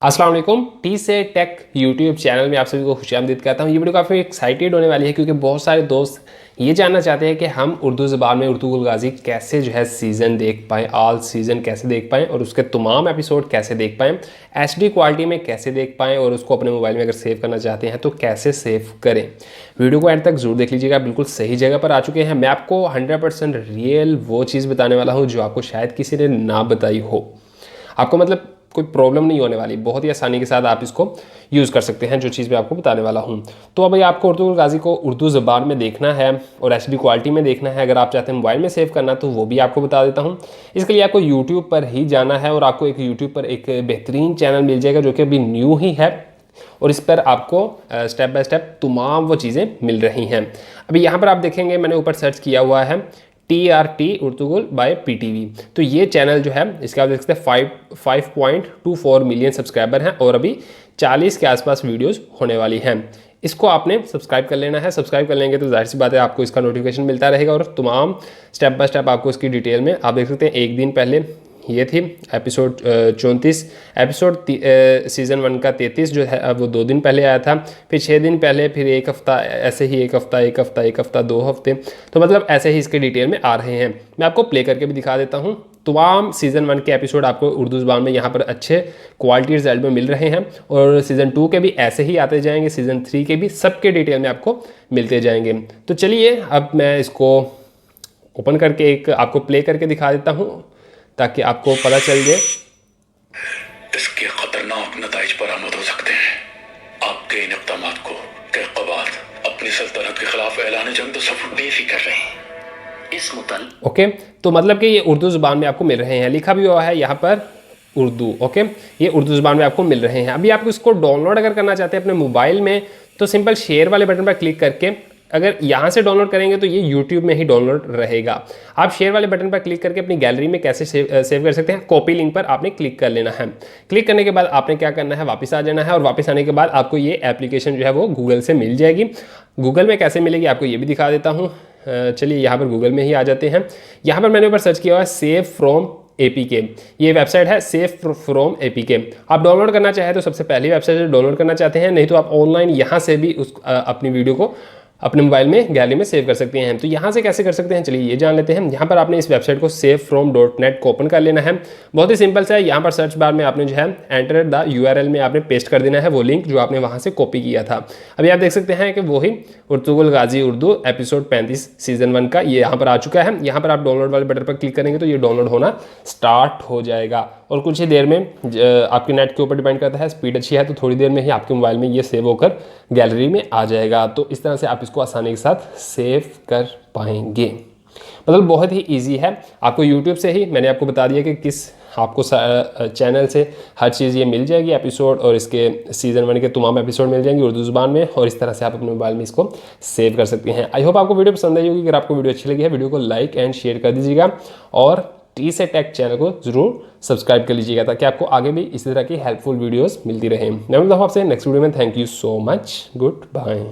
अस्सलाम वालेकुम। टी से टेक यूट्यूब चैनल में आप सभी को खुशामदीद कहता हूँ। ये वीडियो काफ़ी एक्साइटेड होने वाली है क्योंकि बहुत सारे दोस्त ये जानना चाहते हैं कि हम उर्दू ज़बान में उर्दू गुल गाज़ी कैसे जो है सीज़न देख पाएँ, ऑल सीज़न कैसे देख पाएँ और उसके तमाम एपिसोड कैसे देख पाएँ, HD क्वालिटी में कैसे देख पाएँ और उसको अपने मोबाइल में अगर सेव करना चाहते हैं तो कैसे सेव करें। वीडियो को एंड तक जरूर देख लीजिएगा, बिल्कुल सही जगह पर आ चुके हैं। मैं आपको 100% रियल वो चीज़ बताने वाला हूँ जो आपको शायद किसी ने ना बताई हो। आपको मतलब कोई प्रॉब्लम नहीं होने वाली, बहुत ही आसानी के साथ आप इसको यूज़ कर सकते हैं जो चीज़ मैं आपको बताने वाला हूँ। तो अब आपको उर्दू गुल गाज़ी को उर्दू ज़बान में देखना है और HD क्वालिटी में देखना है। अगर आप चाहते हैं मोबाइल में सेव करना तो वो भी आपको बता देता हूँ। इसके लिए आपको यूट्यूब पर ही जाना है और आपको एक यूट्यूब पर एक बेहतरीन चैनल मिल जाएगा जो कि अभी न्यू ही है और इस पर आपको स्टेप बाय स्टेप तमाम वो चीज़ें मिल रही हैं। अभी यहाँ पर आप देखेंगे मैंने ऊपर सर्च किया हुआ है TRT उर्दूगुल बाय PTV। तो ये चैनल जो है इसके आप देख सकते हैं 5.24 मिलियन सब्सक्राइबर हैं और अभी 40 के आसपास वीडियोस होने वाली हैं। इसको आपने सब्सक्राइब कर लेना है। सब्सक्राइब कर लेंगे तो जाहिर सी बात है आपको इसका नोटिफिकेशन मिलता रहेगा और तमाम स्टेप बाय स्टेप आपको इसकी डिटेल में आप देख सकते हैं। एक दिन पहले ये थी एपिसोड 34, एपिसोड सीज़न 1 का 33 जो है वो 2 दिन पहले आया था, फिर 6 दिन पहले, फिर एक हफ़्ता, ऐसे ही एक हफ़्ता 2 हफ्ते। तो मतलब ऐसे ही इसके डिटेल में आ रहे हैं। मैं आपको प्ले करके भी दिखा देता हूँ। तमाम सीज़न 1 के एपिसोड आपको उर्दू ज़बान में यहाँ पर अच्छे क्वालिटी रिजल्ट में मिल रहे हैं और सीज़न 2 के भी ऐसे ही आते जाएंगे, सीज़न 3 के भी सबके डिटेल में आपको मिलते जाएंगे। तो चलिए अब मैं इसको ओपन करके एक आपको प्ले करके दिखा देता हूँ ताकि आपको पता चल जाए। इसके खतरनाक नताइज बरामद हो सकते हैं। आपके इन इक़दामात को क़बात अपनी सल्तनत के खिलाफ ऐलान जंग तो सब बेफिक्र रहे इस मुतल। ओके, तो मतलब कि ये उर्दू ज़ुबान में आपको मिल रहे हैं, लिखा भी हुआ है यहाँ पर उर्दू। ओके, ये उर्दू ज़ुबान में आपको मिल रहे हैं। अभी आप इसको डाउनलोड अगर करना चाहते हैं अपने मोबाइल में तो सिंपल शेयर वाले बटन पर क्लिक करके अगर यहाँ से डाउनलोड करेंगे तो ये यूट्यूब में ही डाउनलोड रहेगा। आप शेयर वाले बटन पर क्लिक करके अपनी गैलरी में कैसे सेव कर सकते हैं, कॉपी लिंक पर आपने क्लिक कर लेना है। क्लिक करने के बाद आपने क्या करना है, वापस आ जाना है और वापस आने के बाद आपको ये एप्लीकेशन जो है वो गूगल से मिल जाएगी। गूगल में कैसे मिलेगी आपको ये भी दिखा देता हूँ। चलिए यहाँ पर गूगल में ही आ जाते हैं। यहाँ पर मैंने ऊपर सर्च किया हुआ है सेव फ्रॉम APK। ये वेबसाइट है सेव फ्रॉम APK। आप डाउनलोड करना चाहें तो सबसे पहली वेबसाइट से डाउनलोड करना चाहते हैं, नहीं तो आप ऑनलाइन यहाँ से भी उस अपनी वीडियो को अपने मोबाइल में गैलरी में सेव कर सकते हैं। तो यहाँ से कैसे कर सकते हैं चलिए ये जान लेते हैं। यहाँ पर आपने इस वेबसाइट को savefrom.net को ओपन कर लेना है। बहुत ही सिंपल सा है। यहाँ पर सर्च बार में आपने जो है एंटर द URL में आपने पेस्ट कर देना है वो लिंक जो आपने वहाँ से कॉपी किया था। अभी आप देख सकते हैं कि वही उर्दू गुल गाज़ी उर्दू एपिसोड 35 सीज़न 1 का ये यहाँ पर आ चुका है। यहाँ पर आप डाउनलोड वाले बटन पर क्लिक करेंगे तो ये डाउनलोड होना स्टार्ट हो जाएगा और कुछ ही देर में आपके नेट के ऊपर डिपेंड करता है, स्पीड अच्छी है तो थोड़ी देर में ही आपके मोबाइल में ये सेव होकर गैलरी में आ जाएगा। तो इस तरह से आप इसको आसानी के साथ सेव कर पाएंगे। मतलब बहुत ही इजी है। आपको यूट्यूब से ही मैंने आपको बता दिया कि किस आपको चैनल से हर चीज़ ये मिल जाएगी, एपिसोड और इसके सीज़न 1 के तमाम एपिसोड मिल जाएंगे उर्दू ज़ुबान में और इस तरह से आप अपने मोबाइल में इसको सेव कर सकते हैं। आई होप आपको वीडियो पसंद आई होगी। अगर आपको वीडियो अच्छी लगी है वीडियो को लाइक एंड शेयर कर दीजिएगा और टी से टेक चैनल को ज़रूर सब्सक्राइब कर लीजिएगा ताकि आपको आगे भी इसी तरह की हेल्पफुल वीडियोस मिलती रहें। मैं मिलता हूँ आपसे नेक्स्ट वीडियो में। Thank you so much, good bye.